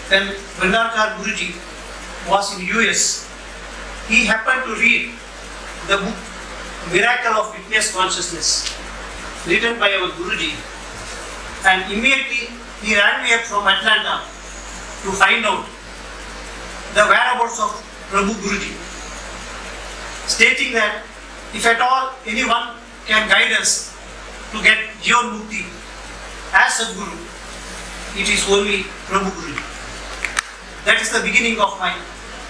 when Vedanta Guruji was in US, he happened to read the book Miracle of Witness Consciousness, written by our Guruji, and immediately he ran me up from Atlanta to find out the whereabouts of Prabhu Guruji, stating that if at all anyone can guide us to get Jivan Mukti as Sadguru, it is only Prabhu Guruji. That is the beginning of my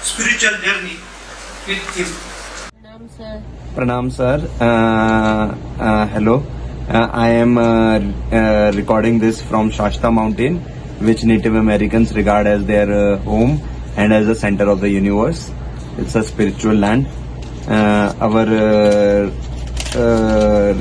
spiritual journey with him. Pranam sir. Hello. I am recording this from Shasta Mountain, which Native Americans regard as their home and as the center of the universe. It's a spiritual land. Our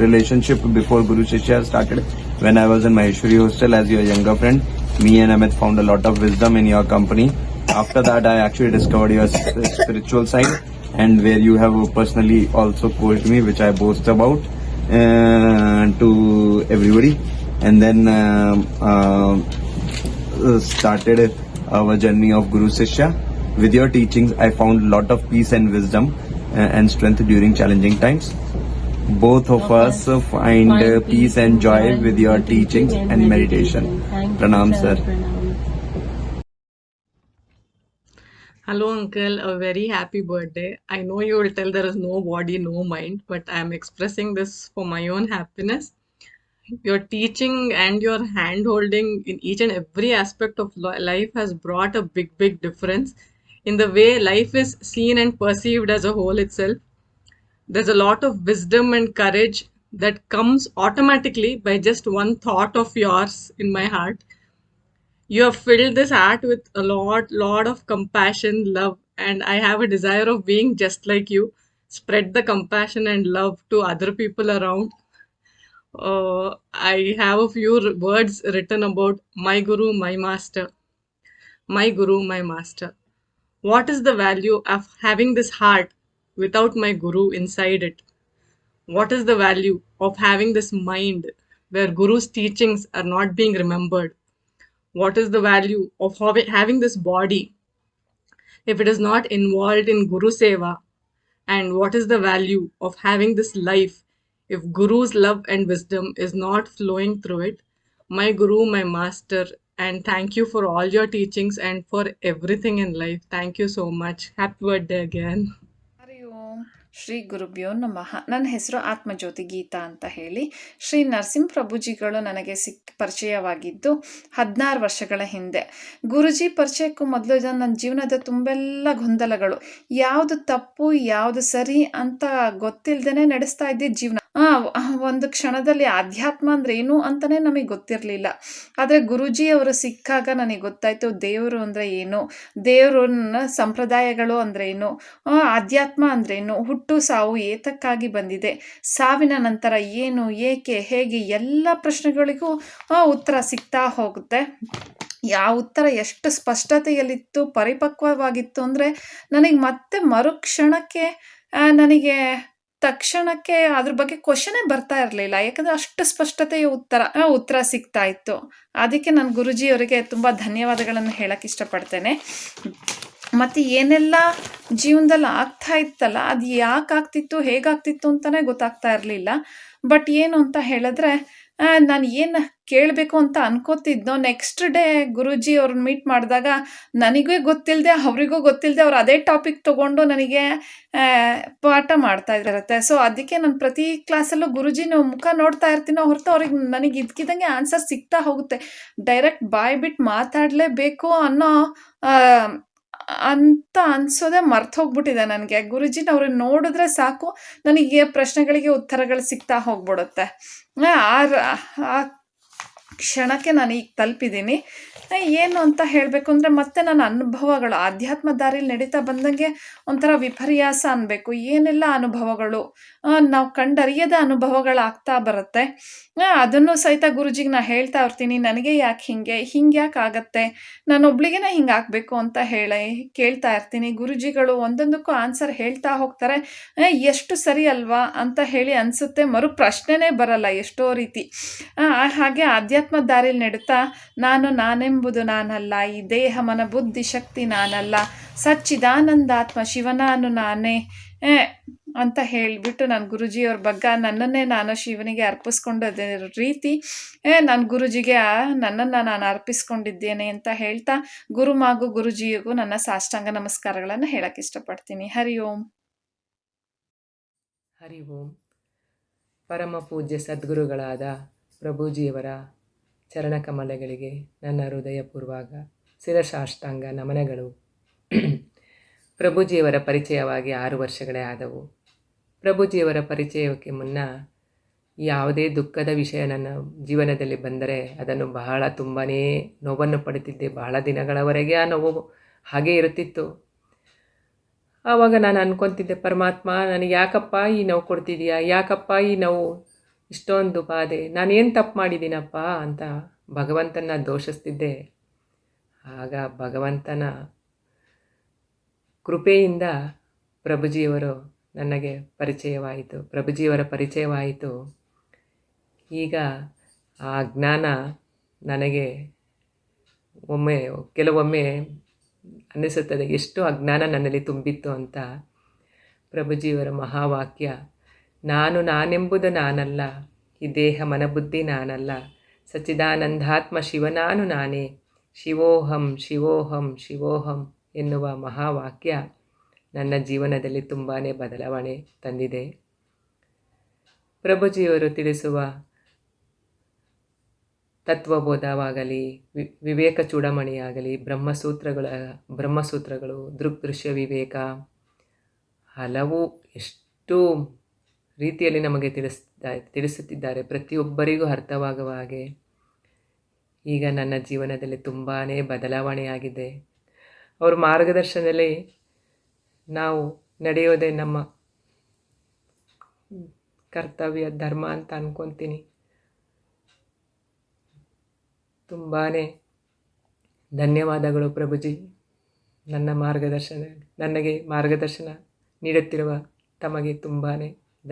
relationship before Guru Shishya started when I was in Maheshwari hostel as your younger friend. Me and Amit found a lot of wisdom in your company. After that, I actually discovered your spiritual side, and where you have personally also coached me, which I boast about to everybody. And then started our journey of Guru Shishya. With your teachings, I found a lot of peace and wisdom and strength during challenging times. Both of us find peace and joy with your teachings and meditation. Pranam sir. Hello uncle, a very happy birthday. I know you will tell there is no body, no mind, but I am expressing this for my own happiness. Your teaching and your hand holding in each and every aspect of life has brought a big difference in the way life is seen and perceived as a whole itself. There's a lot of wisdom and courage that comes automatically by just one thought of yours in my heart. You have filled this heart with a lot of compassion, love, and I have a desire of being just like you. Spread the compassion and love to other people around. I have a few words written about my Guru, my Master. My Guru, my Master. What is the value of having this heart without my Guru inside it? What is the value of having this mind where Guru's teachings are not being remembered? What is the value of having this body if it is not involved in Guru Seva? And what is the value of having this life if Guru's love and wisdom is not flowing through it? My Guru, my Master, and thank you for all your teachings and for everything in life. Thank you so much. Happy birthday again. Shri ಗುರುಭ್ಯೋ ನಮಃ. ನನ್ನ ಹೆಸರು ಆತ್ಮಜ್ಯೋತಿ ಗೀತಾ ಅಂತ ಹೇಳಿ. ಶ್ರೀ ನರಸಿಂಹ ಪ್ರಭುಜಿಗಳು ನನಗೆ ಪರಿಚಯವಾಗಿದ್ದು 16 ವರ್ಷಗಳ ಹಿಂದೆ. ಗುರುಜಿ ಪರಿಚಯಕ್ಕೂ ಮೊದಲು ನನ್ನ ಜೀವನದ ತುಂಬೆಲ್ಲ ಗೊಂದಲಗಳು, ಯಾವುದು ತಪ್ಪು ಯಾವುದು ಸರಿ ಅಂತ ಗೊತ್ತಿಲ್ಲದೇನೆ ನಡೆಸ್ತಾ ಇದ್ದಿದ್ದ ಜೀವನ. ಒಂದು ಕ್ಷಣದಲ್ಲಿ ಆಧ್ಯಾತ್ಮ ಅಂದ್ರೆ ಏನು ಅಂತಾನೆ ನಮಗೆ ಗೊತ್ತಿರಲಿಲ್ಲ. ಆದರೆ ಗುರುಜಿ ಅವರು ಸಿಕ್ಕಾಗ ನನಗೆ ಗೊತ್ತಾಯ್ತು ದೇವರು ಅಂದ್ರೆ ಏನು, ದೇವ್ರನ್ನ ಸಂಪ್ರದಾಯಗಳು ಅಂದ್ರೆ ಏನು, ಆಧ್ಯಾತ್ಮ ಅಂದ್ರೆ ಏನು, ಹುಟ್ಟು ಸಾವು ಏತಕ್ಕಾಗಿ ಬಂದಿದೆ, ಸಾವಿನ ನಂತರ ಏನು, ಏಕೆ, ಹೇಗೆ, ಎಲ್ಲ ಪ್ರಶ್ನೆಗಳಿಗೂ ಉತ್ತರ ಸಿಗ್ತಾ ಹೋಗುತ್ತೆ. ಯಾವ ಉತ್ತರ ಎಷ್ಟು ಸ್ಪಷ್ಟತೆಯಲ್ಲಿತ್ತು, ಪರಿಪಕ್ವವಾಗಿತ್ತು ಅಂದರೆ ನನಗೆ ಮತ್ತೆ ಮರುಕ್ಷಣಕ್ಕೆ ನನಗೆ ತಕ್ಷಣಕ್ಕೆ ಅದ್ರ ಬಗ್ಗೆ ಕ್ವಶನೇ ಬರ್ತಾ ಇರಲಿಲ್ಲ. ಯಾಕಂದರೆ ಅಷ್ಟು ಸ್ಪಷ್ಟತೆಯ ಉತ್ತರ ಸಿಗ್ತಾ ಇತ್ತು. ಅದಕ್ಕೆ ನಾನು ಗುರುಜಿಯವರಿಗೆ ತುಂಬ ಧನ್ಯವಾದಗಳನ್ನು ಹೇಳಕ್ಕೆ ಇಷ್ಟಪಡ್ತೇನೆ. ಮತ್ತು ಏನೆಲ್ಲ ಜೀವನದಲ್ಲಿ ಆಗ್ತಾ ಇತ್ತಲ್ಲ, ಅದು ಯಾಕೆ ಆಗ್ತಿತ್ತು, ಹೇಗಾಗ್ತಿತ್ತು ಅಂತಲೇ ಗೊತ್ತಾಗ್ತಾ ಇರಲಿಲ್ಲ. ಬಟ್ ಏನು ಅಂತ ಹೇಳಿದ್ರೆ, ನಾನು ಏನು ಕೇಳಬೇಕು ಅಂತ ಅನ್ಕೋತಿದ್ನೋ, ನೆಕ್ಸ್ಟ್ ಡೇ ಗುರೂಜಿ ಅವ್ರನ್ನ ಮೀಟ್ ಮಾಡಿದಾಗ ನನಗೂ ಗೊತ್ತಿಲ್ಲದೆ ಅವರಿಗೂ ಗೊತ್ತಿಲ್ಲದೆ ಅವ್ರು ಅದೇ ಟಾಪಿಕ್ ತೊಗೊಂಡು ನನಗೆ ಪಾಠ ಮಾಡ್ತಾ ಇರುತ್ತೆ. ಸೊ ಅದಕ್ಕೆ ನಾನು ಪ್ರತಿ ಕ್ಲಾಸಲ್ಲೂ ಗುರೂಜಿನ ಮುಖ ನೋಡ್ತಾ ಇರ್ತೀನೋ ಹೊರತು ಅವ್ರಿಗೆ ನನಗೆ ಇದ್ಕಿದ್ದಂಗೆ ಆನ್ಸರ್ ಸಿಗ್ತಾ ಹೋಗುತ್ತೆ. ಡೈರೆಕ್ಟ್ ಬಾಯ್ ಬಿಟ್ಟು ಮಾತಾಡಲೇಬೇಕು ಅನ್ನೋ ಅಂತ ಅನ್ಸೋದೇ ಮರ್ತು ಹೋಗ್ಬಿಟ್ಟಿದೆ ನನಗೆ. ಗುರುಜಿನ ಅವ್ರನ್ನ ನೋಡಿದ್ರೆ ಸಾಕು, ನನಗೆ ಪ್ರಶ್ನೆಗಳಿಗೆ ಉತ್ತರಗಳು ಸಿಗ್ತಾ ಹೋಗ್ಬಿಡುತ್ತೆ. ಆ ಕ್ಷಣಕ್ಕೆ ನಾನು ಈಗ ತಲುಪಿದ್ದೀನಿ. ಏನು ಅಂತ ಹೇಳಬೇಕು ಅಂದರೆ, ಮತ್ತೆ ನನ್ನ ಅನುಭವಗಳು ಆಧ್ಯಾತ್ಮ ದಾರಿಲಿ ನಡೀತಾ ಬಂದಂಗೆ ಒಂಥರ ವಿಪರ್ಯಾಸ ಅನ್ಬೇಕು. ಏನೆಲ್ಲ ಅನುಭವಗಳು, ನಾವು ಕಂಡರಿಯದ ಅನುಭವಗಳಾಗ್ತಾ ಬರುತ್ತೆ. ಅದನ್ನು ಸಹಿತ ಗುರುಜಿಗೆ ನಾನು ಹೇಳ್ತಾ ಇರ್ತೀನಿ, ನನಗೆ ಯಾಕೆ ಹಿಂಗೆ ಯಾಕೆ ಆಗತ್ತೆ, ನಾನೊಬ್ಳಿಗೆ ಹಿಂಗೆ ಆಗಬೇಕು ಅಂತ ಕೇಳ್ತಾ ಇರ್ತೀನಿ. ಗುರುಜಿಗಳು ಒಂದೊಂದಕ್ಕೂ ಆನ್ಸರ್ ಹೇಳ್ತಾ ಹೋಗ್ತಾರೆ. ಎಷ್ಟು ಸರಿ ಅಲ್ವಾ ಅಂತ ಹೇಳಿ ಅನಿಸುತ್ತೆ, ಮರು ಪ್ರಶ್ನೆನೇ ಬರಲ್ಲ ಎಷ್ಟೋ ರೀತಿ. ಹಾಗೆ ಆಧ್ಯಾತ್ಮ ಅಧ್ಯಾತ್ಮ ದಾರಿಲಿ ನೆಡುತ್ತಾ ನಾನೆಂಬುದು ನಾನಲ್ಲ, ಈ ದೇಹ ಮನ ಬುದ್ಧಿ ಶಕ್ತಿ ನಾನಲ್ಲ, ಸಚ್ಚಿದಾನಂದಾತ್ಮ ಶಿವನಾನು ನಾನೇ ಅಂತ ಹೇಳಿಬಿಟ್ಟು ನಾನು ಗುರುಜಿಯವ್ರ ಬಗ್ಗೆ ನನ್ನನ್ನೇ ನಾನು ಶಿವನಿಗೆ ಅರ್ಪಿಸ್ಕೊಂಡದ ರೀತಿ ನಾನು ಗುರುಜಿಗೆ ನನ್ನನ್ನು ನಾನು ಅರ್ಪಿಸ್ಕೊಂಡಿದ್ದೇನೆ ಅಂತ ಹೇಳ್ತಾ ಗುರುಮಾಗೂ ಗುರುಜಿಗೂ ನನ್ನ ಸಾಷ್ಟಾಂಗ ನಮಸ್ಕಾರಗಳನ್ನು ಹೇಳಕ್ಕೆ ಇಷ್ಟಪಡ್ತೀನಿ. ಹರಿ ಓಂ. ಹರಿ ಓಂ. ಪರಮ ಪೂಜ್ಯ ಸದ್ಗುರುಗಳಾದ ಪ್ರಭುಜಿಯವರ ಚರಣಕಮಲಗಳಿಗೆ ನನ್ನ ಹೃದಯಪೂರ್ವಕ ಶಿರಸಾಷ್ಟಾಂಗ ನಮನಗಳು. ಪ್ರಭುಜಿಯವರ ಪರಿಚಯವಾಗಿ 6 ವರ್ಷಗಳೇ ಆದವು. ಪ್ರಭುಜಿಯವರ ಪರಿಚಯಕ್ಕೆ ಮುನ್ನ ಯಾವುದೇ ದುಃಖದ ವಿಷಯ ನನ್ನ ಜೀವನದಲ್ಲಿ ಬಂದರೆ ಅದನ್ನು ತುಂಬಾ ನೋವನ್ನು ಪಡುತ್ತಿದ್ದೆ. ಬಹಳ ದಿನಗಳವರೆಗೆ ಆ ನೋವು ಹಾಗೇ ಇರುತ್ತಿತ್ತು. ಆವಾಗ ನಾನು ಅನ್ಕೊತಿದ್ದೆ, ಪರಮಾತ್ಮ ನನಗೆ ಯಾಕಪ್ಪ ಈ ನೋವು ಕೊಡ್ತಿದೀಯಾ, ಯಾಕಪ್ಪ ಈ ನೋವು, ಇಷ್ಟೊಂದು ಬಾಧೆ, ನಾನೇನು ತಪ್ಪು ಮಾಡಿದ್ದೀನಪ್ಪ ಅಂತ ಭಗವಂತನ ದೋಷಿಸ್ತಿದ್ದೆ. ಆಗ ಭಗವಂತನ ಕೃಪೆಯಿಂದ ಪ್ರಭುಜಿಯವರು ನನಗೆ ಪ್ರಭುಜಿಯವರ ಪರಿಚಯವಾಯಿತು. ಈಗ ಆ ಜ್ಞಾನ ನನಗೆ ಕೆಲವೊಮ್ಮೆ ಅನ್ನಿಸುತ್ತದೆ ಎಷ್ಟು ಅಜ್ಞಾನ ನನ್ನಲ್ಲಿ ತುಂಬಿತ್ತು ಅಂತ. ಪ್ರಭುಜಿಯವರ ಮಹಾವಾಕ್ಯ, ನಾನೆಂಬುದು ನಾನಲ್ಲ, ಈ ದೇಹ ಮನಬುದ್ಧಿ ನಾನಲ್ಲ, ಸಚ್ಚಿದಾನಂದಾತ್ಮ ಶಿವನಾನು ನಾನೇ, ಶಿವೋಹಂ ಶಿವೋಹಂ ಶಿವೋಹಂ ಎನ್ನುವ ಮಹಾವಾಕ್ಯ ನನ್ನ ಜೀವನದಲ್ಲಿ ತುಂಬಾ ಬದಲಾವಣೆ ತಂದಿದೆ. ಪ್ರಭುಜಿಯವರು ತಿಳಿಸುವ ತತ್ವಬೋಧವಾಗಲಿ, ವಿವೇಕ ಚೂಡಮಣಿಯಾಗಲಿ, ಬ್ರಹ್ಮಸೂತ್ರಗಳು, ದೃಗ್ದೃಶ್ಯ ವಿವೇಕ, ಹಲವು ಎಷ್ಟು ರೀತಿಯಲ್ಲಿ ನಮಗೆ ತಿಳಿಸುತ್ತಿದ್ದಾರೆ. ಪ್ರತಿಯೊಬ್ಬರಿಗೂ ಅರ್ಥವಾಗುವ ಹಾಗೆ ಈಗ ನನ್ನ ಜೀವನದಲ್ಲಿ ತುಂಬಾ ಬದಲಾವಣೆಯಾಗಿದೆ. ಅವರ ಮಾರ್ಗದರ್ಶನದಲ್ಲಿ ನಾವು ನಡೆಯೋದೇ ನಮ್ಮ ಕರ್ತವ್ಯ ಧರ್ಮ ಅಂತ ಅನ್ಕೊತೀನಿ. ತುಂಬಾ ಧನ್ಯವಾದಗಳು ಪ್ರಭುಜಿ. ನನಗೆ ಮಾರ್ಗದರ್ಶನ ನೀಡುತ್ತಿರುವ ತಮಗೆ ತುಂಬಾ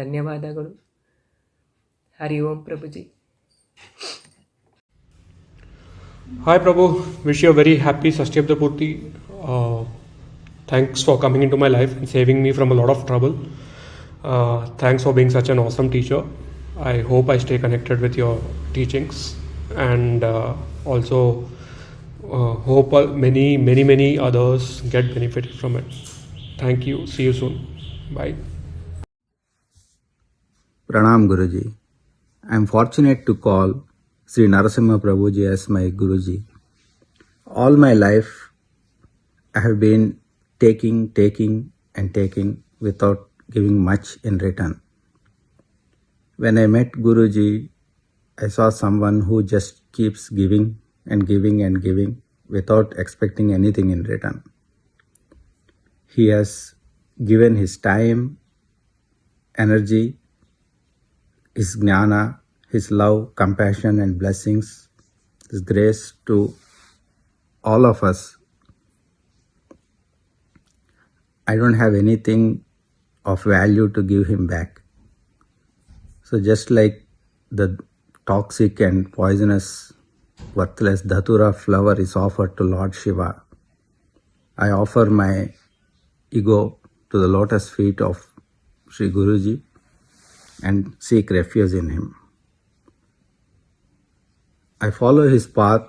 ಧನ್ಯವಾದಗಳು. ಹರಿ ಓಂ ಪ್ರಭುಜಿ. Hi Prabhu, wish you a very happy Sashthyabda Purti. Thanks for coming into my life and saving me from a lot of trouble. Thanks for being such an awesome teacher. I hope I stay connected with your teachings and also hope many others get benefited from it. Thank you. See you soon. Bye. Pranam Guruji. I am fortunate to call Sri Narasimha Prabhuji as my Guruji. All my life I have been taking without giving much in return. When I met Guruji, I saw someone who just keeps giving without expecting anything in return. He has given his time, energy, his jnana, his love, compassion and blessings, his grace to all of us. I don't have anything of value to give him back. So just like the toxic and poisonous, worthless Dhatura flower is offered to Lord Shiva, I offer my ego to the lotus feet of Sri Guruji and seek refuge in him. I follow his path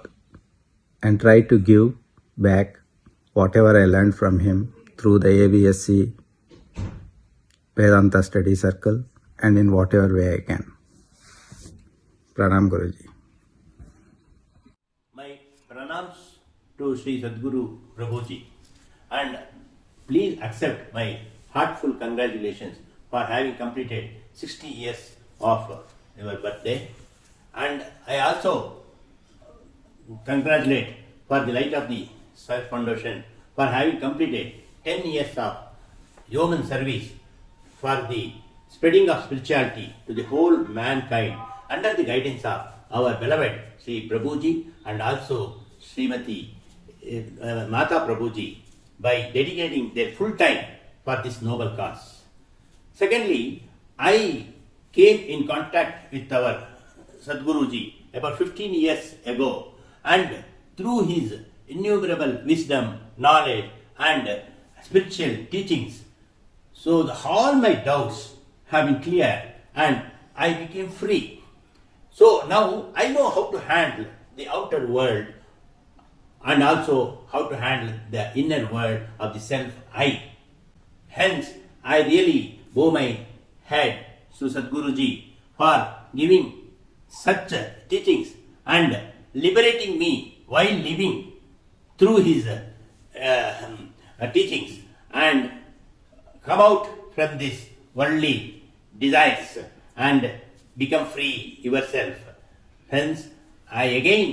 and try to give back whatever I learned from him through the AVSC Vedanta study circle and in whatever way I can. Pranam Guruji. My pranams to Sri Sadguru Prabhuji, and please accept my heartful congratulations for having completed 60 years of your birthday, and I also congratulate for the Light of the Self Foundation for having completed 10 years of yeoman service for the spreading of spirituality to the whole mankind under the guidance of our beloved Sri Prabhuji and also Srimati Mata Prabhuji by dedicating their full time for this noble cause. Secondly, I came in contact with our Sadguruji about 15 years ago, and through his innumerable wisdom, knowledge, and spiritual teachings, so all my doubts have been cleared and I became free. So now I know how to handle the outer world and also how to handle the inner world of the self-I. Hence, I really bow my head to Sadhguruji for giving such teachings and liberating me while living through his teachings and come out from this worldly desires and become free yourself. Hence, I again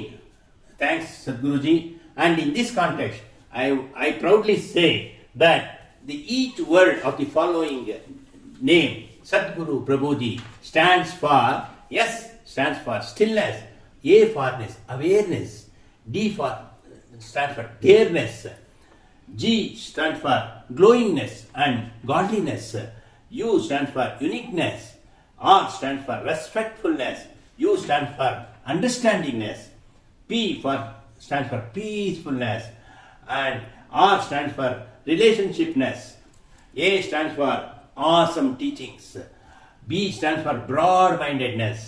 thanks Sadhguruji, and in this context, I proudly say that each word of the following name, Sadhguru Prabhuji, stands for, S stands for stillness, A for awareness, D stands for dareness, G stands for glowingness and godliness, U stands for uniqueness, R stands for respectfulness, U stands for understandingness, P stands for peacefulness, and R stands for relationshipness, A stands for awesome teachings, B stands for broad-mindedness,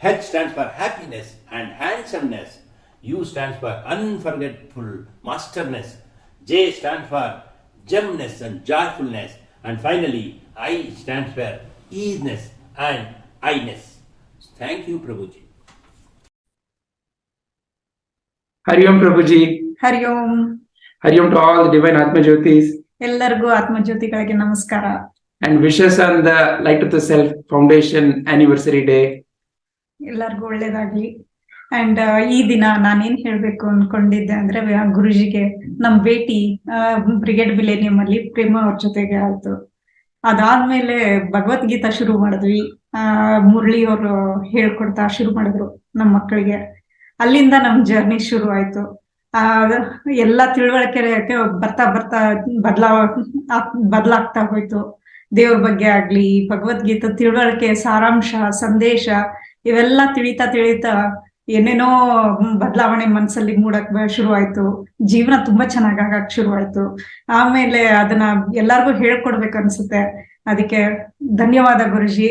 H stands for happiness and handsomeness, U stands for unforgetful masterness, J stands for gemness and joyfulness, and finally I stands for easiness and I-ness. Thank you, Prabhuji. Hari Om Prabhuji. Hari Om. Hari Om to all the divine Atmajyothis. ಎಲ್ಲರಿಗೂ ಆತ್ಮಜ್ಯೋತಿಗಳಿಗೆ ನಮಸ್ಕಾರ. And wishes on the Light of the Self Foundation Anniversary Day. ಎಲ್ಲರಿಗೂ ಒಳ್ಳೇದಾಗ್ಲಿ. And ಈ ದಿನ ನಾನೇನ್ ಹೇಳ್ಬೇಕು ಅನ್ಕೊಂಡಿದ್ದೆ ಅಂದ್ರೆ ಗುರುಜಿಗೆ ನಮ್ ಭೇಟಿ ಬ್ರಿಗೇಡ್ ಬಿಲೇನಿಯಂ ಅಲ್ಲಿ ಪ್ರೇಮ ಅವ್ರ ಜೊತೆಗೆ ಆಯ್ತು. ಅದಾದ್ಮೇಲೆ ಭಗವದ್ಗೀತಾ ಶುರು ಮಾಡಿದ್ವಿ. ಮುರಳಿ ಅವರು ಹೇಳ್ಕೊಡ್ತಾ ಶುರು ಮಾಡಿದ್ರು ನಮ್ ಮಕ್ಕಳಿಗೆ. ಅಲ್ಲಿಂದ ನಮ್ ಜರ್ನಿ ಶುರು ಆಯ್ತು. ಎಲ್ಲಾ ತಿಳುವಳಿಕೆ ಬರ್ತಾ ಬದಲಾಗ್ತಾ ಹೋಯ್ತು. ದೇವ್ರ ಬಗ್ಗೆ ಆಗ್ಲಿ, ಭಗವದ್ಗೀತಾ ತಿಳುವಳಿಕೆ, ಸಾರಾಂಶ, ಸಂದೇಶ ಇವೆಲ್ಲ ತಿಳಿತಾ ಏನೇನೋ ಬದಲಾವಣೆ ಮನ್ಸಲ್ಲಿ ಮೂಡಕ್ ಶುರು ಆಯ್ತು. ಜೀವನ ತುಂಬಾ ಚೆನ್ನಾಗ್ ಆಗಕ್ ಶುರು ಆಯ್ತು. ಆಮೇಲೆ ಅದನ್ನ ಎಲ್ಲಾರ್ಗು ಹೇಳ್ಕೊಡ್ಬೇಕು ಅನ್ಸುತ್ತೆ. ಅದಕ್ಕೆ ಧನ್ಯವಾದ ಗುರುಜಿ.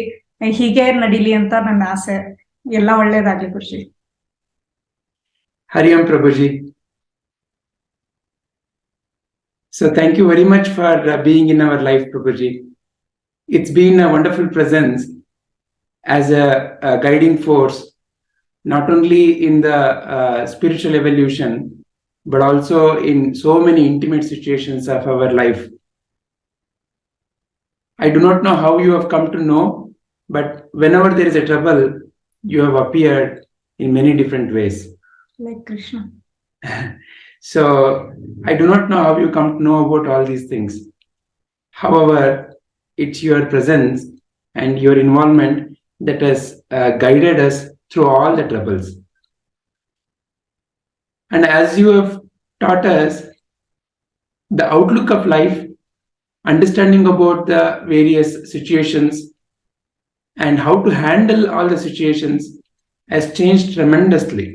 ಹೀಗೆ ನಡೀಲಿ ಅಂತ ನನ್ನ ಆಸೆ. ಎಲ್ಲ ಒಳ್ಳೇದಾಗ್ಲಿ ಗುರುಜಿ. Hari Om Prabhuji. So thank you very much for being in our life, Prabhuji. It's been a wonderful presence as a guiding force, not only in the spiritual evolution, but also in so many intimate situations of our life. I do not know how you have come to know, but whenever there is a trouble, you have appeared in many different ways. Like Krishna. So I do not know how you come to know about all these things. However, it's your presence and your involvement that has guided us through all the troubles. And as you have taught us the outlook of life, understanding about the various situations and how to handle all the situations has changed tremendously.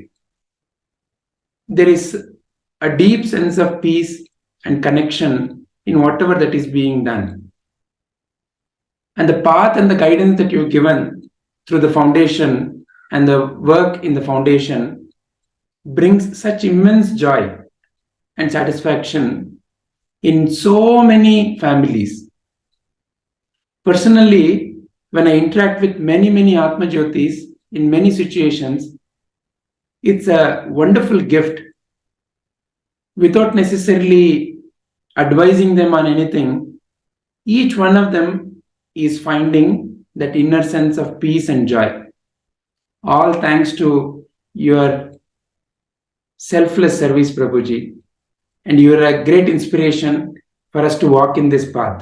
There is a deep sense of peace and connection in whatever that is being done. And the path and the guidance that you've given through the foundation and the work in the foundation brings such immense joy and satisfaction in so many families. Personally, when I interact with many Atmajyothis in many situations, it's a wonderful gift. Without necessarily advising them on anything, each one of them is finding that inner sense of peace and joy. All thanks to your selfless service, Prabhuji. And you are a great inspiration for us to walk in this path.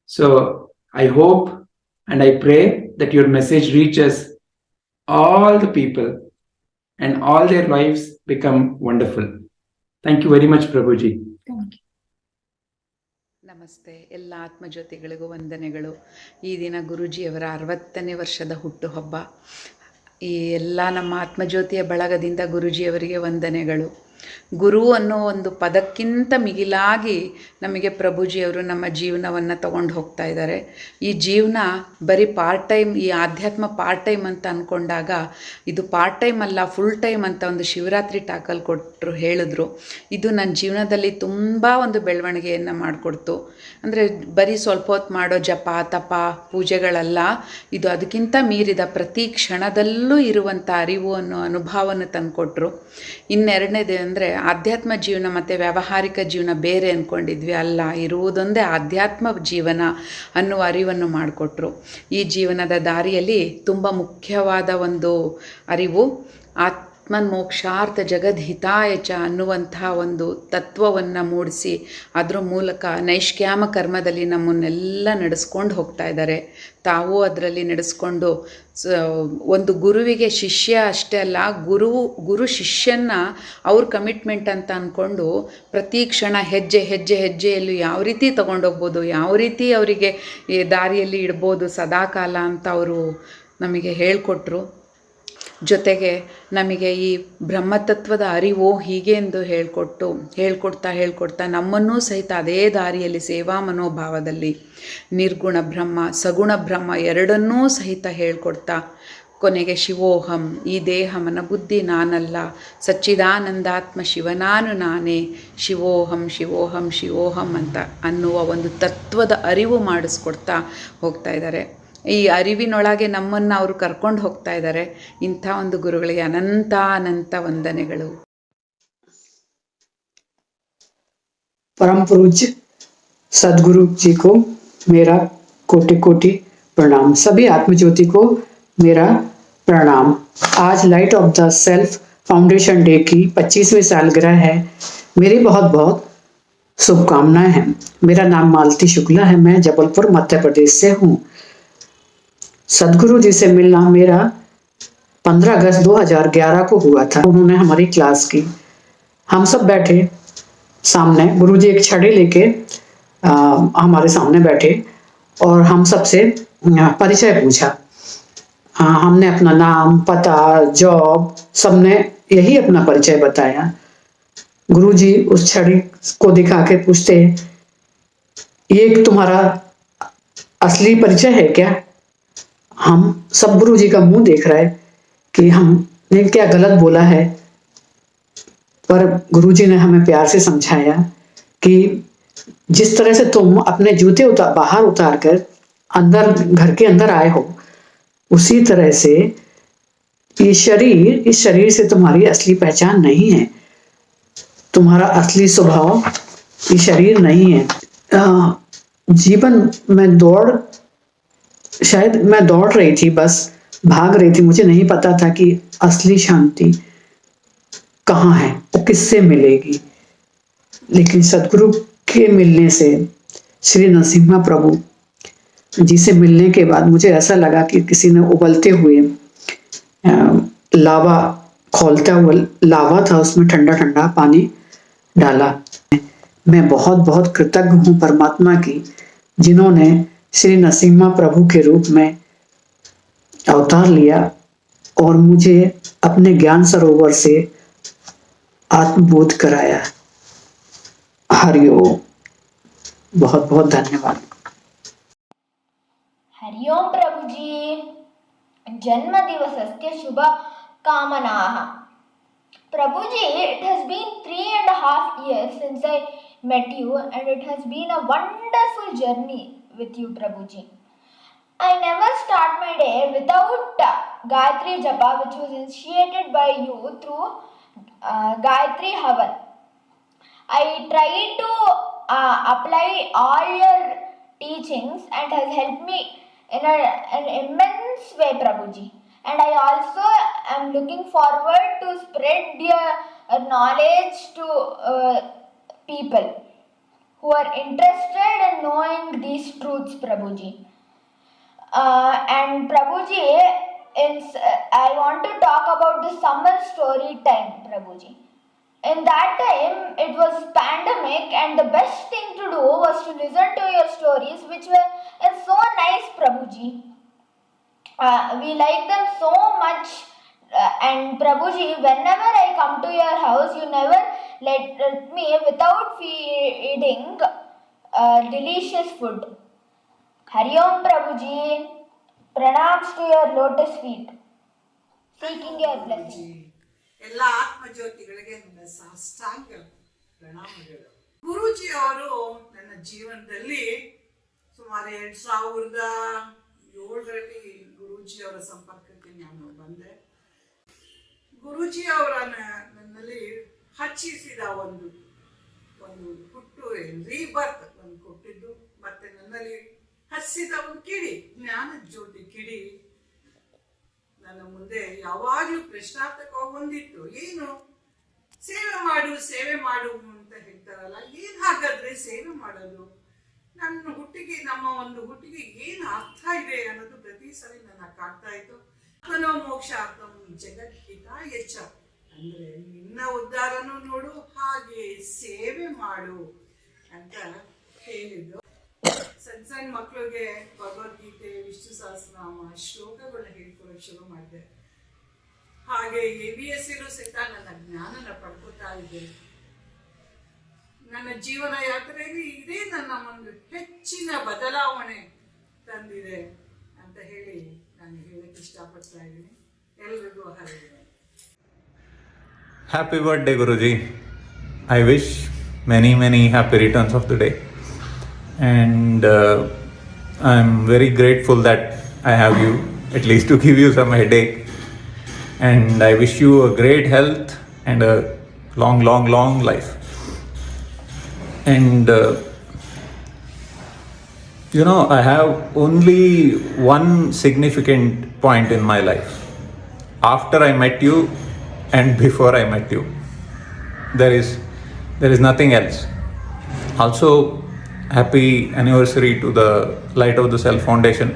So I hope and I pray that your message reaches all the people and all their lives become wonderful. Thank you very much, Prabhuji. Thank you. ನಮಸ್ತೆ. ಎಲ್ಲ ಆತ್ಮಜ್ಯೋತಿಗಳಿಗೂ ವಂದನೆಗಳು. ಈ ದಿನ ಗುರೂಜಿಯವರ 60ನೇ ವರ್ಷದ ಹುಟ್ಟುಹಬ್ಬ. ಈ ಎಲ್ಲ ನಮ್ಮ ಆತ್ಮಜ್ಯೋತಿಯ ಬಳಗದಿಂದ ಗುರೂಜಿಯವರಿಗೆ ವಂದನೆಗಳು. ಗುರು ಅನ್ನೋ ಒಂದು ಪದಕ್ಕಿಂತ ಮಿಗಿಲಾಗಿ ನಮಗೆ ಪ್ರಭುಜಿಯವರು ನಮ್ಮ ಜೀವನವನ್ನು ತಗೊಂಡು ಹೋಗ್ತಾ ಇದ್ದಾರೆ. ಈ ಜೀವನ ಬರೀ ಪಾರ್ಟ್ ಟೈಮ್, ಈ ಆಧ್ಯಾತ್ಮ ಪಾರ್ಟ್ ಟೈಮ್ ಅಂತ ಅಂದ್ಕೊಂಡಾಗ ಇದು ಪಾರ್ಟ್ ಟೈಮ್ ಅಲ್ಲ, ಫುಲ್ ಟೈಮ್ ಅಂತ ಒಂದು ಶಿವರಾತ್ರಿ ಟಾಕಲ್ ಕೊಟ್ಟರು, ಹೇಳಿದ್ರು. ಇದು ನನ್ನ ಜೀವನದಲ್ಲಿ ತುಂಬ ಒಂದು ಬೆಳವಣಿಗೆಯನ್ನು ಮಾಡಿಕೊಡ್ತು. ಅಂದರೆ ಬರೀ ಸ್ವಲ್ಪ ಹೊತ್ತು ಮಾಡೋ ಜಪ ತಪ ಪೂಜೆಗಳಲ್ಲ, ಇದು ಅದಕ್ಕಿಂತ ಮೀರಿದ ಪ್ರತಿ ಕ್ಷಣದಲ್ಲೂ ಇರುವಂಥ ಅರಿವು ಅನ್ನೋ ಅನುಭವವನ್ನು ತಂದುಕೊಟ್ರು. ಇನ್ನೆರಡನೇದು ಅಂದರೆ ಆಧ್ಯಾತ್ಮ ಜೀವನ ಮತ್ತು ವ್ಯಾವಹಾರಿಕ ಜೀವನ ಬೇರೆ ಅಂದ್ಕೊಂಡಿದ್ವಿ, ಅಲ್ಲ, ಇರುವುದೊಂದೇ ಆಧ್ಯಾತ್ಮ ಜೀವನ ಅನ್ನುವ ಅರಿವನ್ನು ಮಾಡಿಕೊಟ್ರು. ಈ ಜೀವನದ ದಾರಿಯಲ್ಲಿ ತುಂಬ ಮುಖ್ಯವಾದ ಒಂದು ಅರಿವು ಆತ್ಮನ್ಮೋಕ್ಷಾರ್ಥ ಜಗದ್ಹಿತಾಯ ಚ ಅನ್ನುವಂಥ ಒಂದು ತತ್ವವನ್ನು ಮೂಡಿಸಿ ಅದರ ಮೂಲಕ ನೈಷ್ಕ್ಯಾಮ ಕರ್ಮದಲ್ಲಿ ನಮ್ಮನ್ನೆಲ್ಲ ನಡೆಸ್ಕೊಂಡು ಹೋಗ್ತಾ ಇದ್ದಾರೆ. ತಾವೂ ಅದರಲ್ಲಿ ನಡೆಸ್ಕೊಂಡು ಒಂದು ಗುರುವಿಗೆ ಶಿಷ್ಯ ಅಷ್ಟೇ ಅಲ್ಲ, ಗುರು ಶಿಷ್ಯನ್ನ ಅವ್ರ ಕಮಿಟ್ಮೆಂಟ್ ಅಂತ ಅಂದ್ಕೊಂಡು ಪ್ರತಿ ಕ್ಷಣ ಹೆಜ್ಜೆ ಹೆಜ್ಜೆ ಹೆಜ್ಜೆಯಲ್ಲೂ ಯಾವ ರೀತಿ ತೊಗೊಂಡೋಗ್ಬೋದು, ಯಾವ ರೀತಿ ಅವರಿಗೆ ಈ ದಾರಿಯಲ್ಲಿ ಇಡ್ಬೋದು ಸದಾಕಾಲ ಅಂತ ಅವರು ನಮಗೆ ಹೇಳಿಕೊಟ್ರು. ಜೊತೆಗೆ ನಮಗೆ ಈ ಬ್ರಹ್ಮತತ್ವದ ಅರಿವು ಹೀಗೆ ಎಂದು ಹೇಳ್ಕೊಡ್ತಾ ನಮ್ಮನ್ನೂ ಸಹಿತ ಅದೇ ದಾರಿಯಲ್ಲಿ ಸೇವಾ ಮನೋಭಾವದಲ್ಲಿ ನಿರ್ಗುಣ ಬ್ರಹ್ಮ ಸಗುಣ ಬ್ರಹ್ಮ ಎರಡನ್ನೂ ಸಹಿತ ಹೇಳ್ಕೊಡ್ತಾ ಕೊನೆಗೆ ಶಿವೋಹಂ, ಈ ದೇಹ ಮನ ಬುದ್ಧಿ ನಾನಲ್ಲ, ಸಚ್ಚಿದಾನಂದಾತ್ಮ ಶಿವನಾನು ನಾನೇ, ಶಿವೋಹಂ ಶಿವೋಹಂ ಶಿವೋಹಂ ಅಂತ ಅನ್ನುವ ಒಂದು ತತ್ವದ ಅರಿವು ಮಾಡಿಸ್ಕೊಡ್ತಾ ಹೋಗ್ತಾ ಇದ್ದಾರೆ. ಈ ಅರಿವಿನೊಳಗೆ ನಮ್ಮನ್ನು ಅವರು ಕರ್ಕೊಂಡು ಹೋಗ್ತಾ ಇದ್ದಾರೆ. ಇಂಥ ಒಂದು ಗುರುಗಳಿಗೆ ಅನಂತ ವಂದನೆಗಳು. परम पूज्य सदगुरु जी को मेरा कोटि कोटि प्रणाम. सभी आत्मज्योति को मेरा प्रणाम. आज light of the self foundation day की 25वीं सालगिरह है. मेरी बहुत बहुत शुभकामनाएं हैं. मेरा नाम मालती शुक्ला है. मैं जबलपुर मध्य प्रदेश से हूँ. सदगुरु जी से मिलना मेरा 15 अगस्त 2011 को हुआ था. उन्होंने हमारी क्लास की. हम सब बैठे सामने, गुरुजी एक छड़ी लेके हमारे सामने बैठे और हम सबसे परिचय पूछा. हमने अपना नाम पता जॉब सबने यही अपना परिचय बताया. गुरुजी उस छड़ी को दिखा के पूछते, ये तुम्हारा असली परिचय है क्या? हम सब गुरुजी का मुंह देख रहे कि हमने क्या गलत बोला है. पर गुरुजी ने हमें प्यार से समझाया कि जिस तरह से तुम अपने जूते बाहर उतार कर अंदर घर के अंदर आए हो, उसी तरह से इस शरीर से तुम्हारी असली पहचान नहीं है. तुम्हारा असली स्वभाव ये शरीर नहीं है. जीवन में शायद मैं दौड़ रही थी, बस भाग रही थी. मुझे नहीं पता था कि असली शांति कहाँ है, वो किससे मिलेगी. लेकिन सदगुरु के मिलने से, श्री नरसिम्हा प्रभु जी से मिलने के बाद मुझे ऐसा लगा कि किसी ने उबलते हुए लावा, खौलता हुआ लावा था, उसमें ठंडा ठंडा पानी डाला. मैं बहुत बहुत कृतज्ञ हूँ परमात्मा की, जिन्होंने श्री नरसिम्हा प्रभु के रूप में अवतार लिया और मुझे अपने ज्ञान सरोवर से आत्मबोध कराया. हरिओम. बहुत बहुत धन्यवाद. हरिओम प्रभुजी. जन्मदिवसस्य शुभकामनाः. Prabhuji, it has been 3.5 years since I met you and it has been a wonderful journey with you, Prabhuji. I never start my day without Gayatri Japa, which was initiated by you through Gayatri Havan. I try to apply all your teachings and has helped me in an immense way, Prabhuji. And I also am looking forward to spread your knowledge to people who are interested in knowing these truths, Prabhuji. And Prabhuji, I want to talk about the summer story time, Prabhuji. In that time, it was pandemic and the best thing to do was to listen to your stories, which were so nice, Prabhuji. We like them so much. And Prabhuji, whenever I come to your house, you never let me without feeding delicious food. Hari Om Prabhuji, pranams to your lotus feet, seeking your blessing. ಎಲ್ಲ ಆತ್ಮಜ್ಯೋತಿಗಳಿಗೆ ನನ್ನ ಸಾಷ್ಟಾಂಗ ಪ್ರಣಾಮಗಳು. ಗುರೂಜಿ ಅವರು ನನ್ನ ಜೀವನದಲ್ಲಿ ಸುಮಾರು 2007ರಲ್ಲಿ ಗುರೂಜಿ ಅವರ ಸಂಪರ್ಕಕ್ಕೆ ನಾನು ಬಂದೆ. ಗುರೂಜಿ ಅವರ ನನ್ನಲ್ಲಿ ಹಚ್ಚಿಸಿದ ಒಂದು ಹುಟ್ಟು ರೀಬರ್ತ್ ಒಂದು ಕೊಟ್ಟಿದ್ದು, ಮತ್ತೆ ನನ್ನಲ್ಲಿ ಹಚ್ಚಿದ ಒಂದು ಕಿಡಿ, ಜ್ಞಾನ ಜ್ಯೋತಿ ಕಿಡಿ ನನ್ನ ಮುಂದೆ ಯಾವಾಗಲೂ ಪ್ರಶ್ನಾರ್ಥಕವಾಗಿ ಬಂದಿತ್ತು. ಏನು ಸೇವೆ ಮಾಡು ಅಂತ ಹೇಳ್ತಾರಲ್ಲ, ಏನ್ ಹಾಗಾದ್ರೆ ಸೇವೆ ಮಾಡೋದು, ನಮ್ಮ ಒಂದು ಹುಟ್ಟಿಗೆ ಏನು ಅರ್ಥ ಇದೆ ಅನ್ನೋದು ಪ್ರತಿ ಸಲ ನನ್ನ ಕಾಡ್ತಾ ಇತ್ತು. ಆತ್ಮನೋ ಮೋಕ್ಷಾರ್ಥಂ ಜಗದ್ಗೀತ ಎಚ್ಚ, ಅಂದ್ರೆ ನಿನ್ನ ಉದ್ಧಾರನೂ ನೋಡು, ಹಾಗೆ ಸೇವೆ ಮಾಡು ಅಂತ ಹೇಳಿದ್ದು. ಸಣ್ಣ ಮಕ್ಕಳಿಗೆ ಭಗವದ್ಗೀತೆ, ವಿಷ್ಣು ಸಹಸ್ರನಾಮ, ಶ್ಲೋಕಗಳನ್ನ ಹೇಳ್ಕೊಳ್ಳೋಕೆ ಶುರು ಮಾಡಿದೆ. ಹಾಗೆ ABSC ಸಹಿತ ನನ್ನ ಜ್ಞಾನನ ಪಡ್ಕೊತಾ ಇದ್ದೆ. ನನ್ನ ಜೀವನ ಯಾತ್ರೆಯಲ್ಲಿ ಇದೇ ನನ್ನ ಒಂದು ಹೆಚ್ಚಿನ ಬದಲಾವಣೆ ತಂದಿದೆ ಅಂತ ಹೇಳಿ ನಾನು ಹೇಳಕ್ಕೆ ಇಷ್ಟಪಡ್ತಾ ಇದ್ದೀನಿ. ಎಲ್ರಿಗೂ ಹರೇ. Happy birthday, Guruji. I wish many happy returns of the day. And I'm very grateful that I have you, at least to give you some headache. And I wish you a great health and a long life. And I have only one significant point in my life. After I met you and before I met you, there is nothing else. Also, happy anniversary to the Light of the Self Foundation.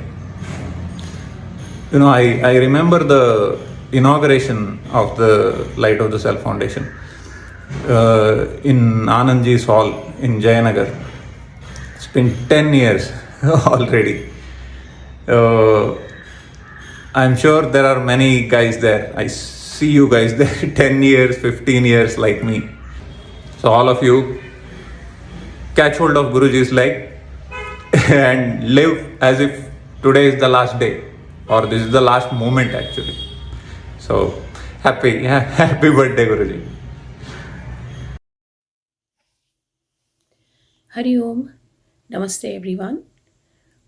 I remember the inauguration of the Light of the Self Foundation in Anandji's hall in Jayanagar. It's been 10 years already. I'm sure there are many guys there. I see you guys there 10 years, 15 years like me. So all of you, catch hold of Guruji's leg and live as if today is the last day, or this is the last moment actually. So happy birthday, Guruji. Hari Om. Namaste everyone.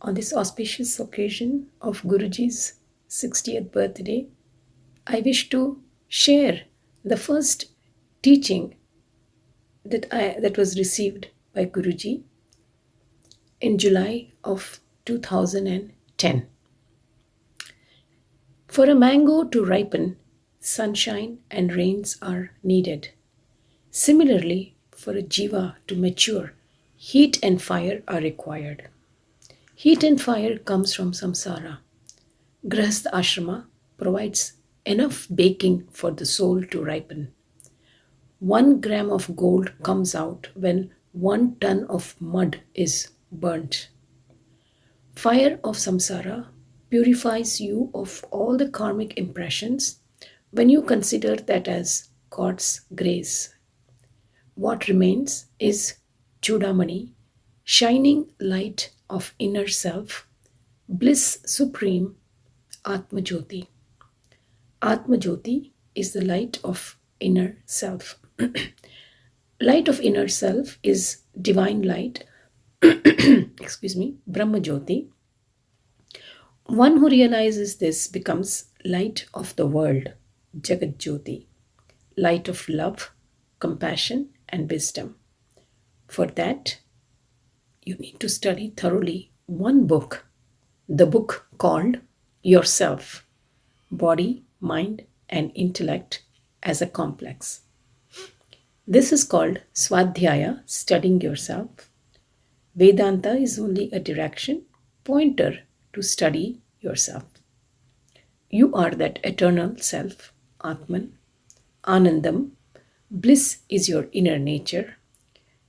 On this auspicious occasion of Guruji's 60th birthday, I wish to share the first teaching that was received by Guruji in July of 2010. For a mango to ripen, sunshine and rains are needed. Similarly, for a jiva to mature, heat and fire are required. Heat and fire comes from samsara. Grahastha ashrama provides enough baking for the soul to ripen. 1 gram of gold comes out when 1 ton of mud is burnt. Fire of samsara purifies you of all the karmic impressions when you consider that as God's grace. What remains is Chudamani, shining light of inner self, bliss supreme, Atmajyothi. Atmajyothi is the light of inner self. Light of inner self is divine light, Brahmajyoti. One who realizes this becomes light of the world, Jagatjyoti, light of love, compassion, and wisdom. For that, you need to study thoroughly one book, the book called Yourself, Body, Mind, and Intellect as a Complex. This is called Swadhyaya, studying yourself. Vedanta is only a direction, pointer to study yourself. You are that eternal self, Atman, Anandam. Bliss is your inner nature.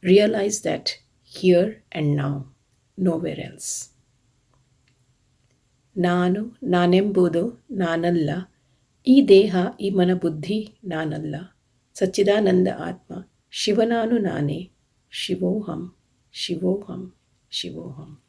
Realize that here and now, nowhere else. ನಾನು ನಾನೆಂಬುದು ನಾನಲ್ಲ, ಈ ದೇಹ ಈ ಮನಬುದ್ಧಿ ನಾನಲ್ಲ, ಸಚ್ಚಿದಾನಂದ ಆತ್ಮ ಶಿವನಾನು ನಾನೇ, ಶಿವೋಹಂ ಶಿವೋಹಂ ಶಿವೋಹಂ.